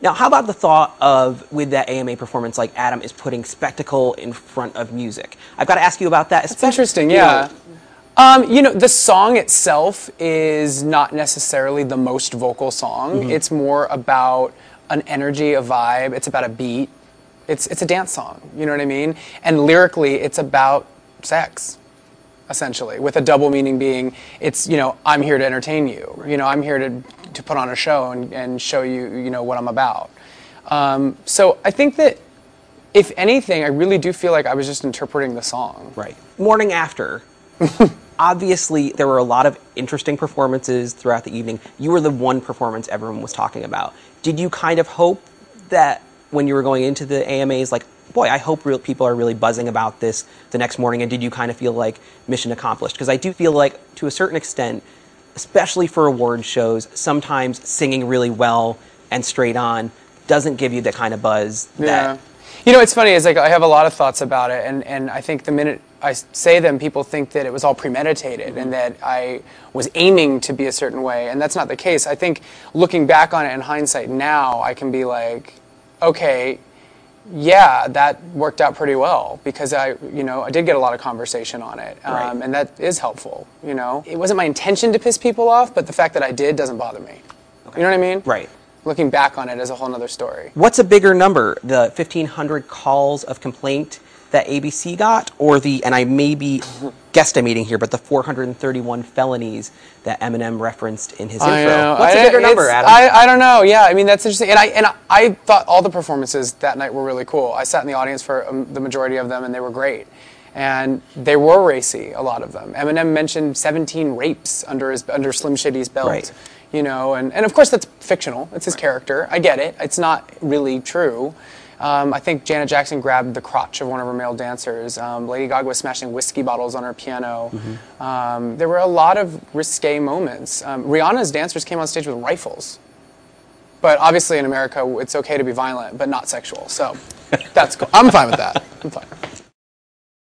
Now, how about the thought of, with that AMA performance, like Adam is putting spectacle in front of music? I've got to ask you about that. It's interesting, yeah. You know, the song itself is not necessarily the most vocal song. It's more about an energy, a vibe. It's about a beat. It's a dance song, you know what I mean? And lyrically, it's about sex, essentially, with a double meaning being, it's, you know, I'm here to entertain you. You know, I'm here to put on a show and show you, you know, what I'm about. So I think that, if anything, I really do feel like I was just interpreting the song. Right. Morning after. Obviously, there were a lot of interesting performances throughout the evening. You were the one performance everyone was talking about. Did you kind of hope that when you were going into the AMAs, like, boy, I hope people are really buzzing about this the next morning, and did you kind of feel like mission accomplished? Because I do feel like, to a certain extent, especially for award shows, sometimes singing really well and straight on doesn't give you the kind of buzz that... You know, what's funny is, like, I have a lot of thoughts about it, and I think the minute I say them, people think that it was all premeditated and that I was aiming to be a certain way, and that's not the case. I think looking back on it in hindsight now, I can be like, okay, yeah, that worked out pretty well, because I did get a lot of conversation on it, and that is helpful, you know. It wasn't my intention to piss people off, but the fact that I did doesn't bother me. Okay. You know what I mean? Right. Looking back on it is a whole nother story. What's a bigger number, the 1,500 calls of complaint that ABC got, or the, and I may be guesstimating here, but the 431 felonies that Eminem referenced in his intro? What's a bigger number, Adam? I don't know. Yeah, I mean, that's interesting. And I thought all the performances that night were really cool. I sat in the audience for the majority of them, and they were great. And they were racy, a lot of them. Eminem mentioned 17 rapes under Slim Shady's belt. Right. You know, and of course that's fictional. It's his character. I get it. It's not really true. I think Janet Jackson grabbed the crotch of one of her male dancers. Lady Gaga was smashing whiskey bottles on her piano. There were a lot of risque moments. Rihanna's dancers came on stage with rifles. But obviously in America, it's okay to be violent, but not sexual. So that's cool. I'm fine with that. I'm fine.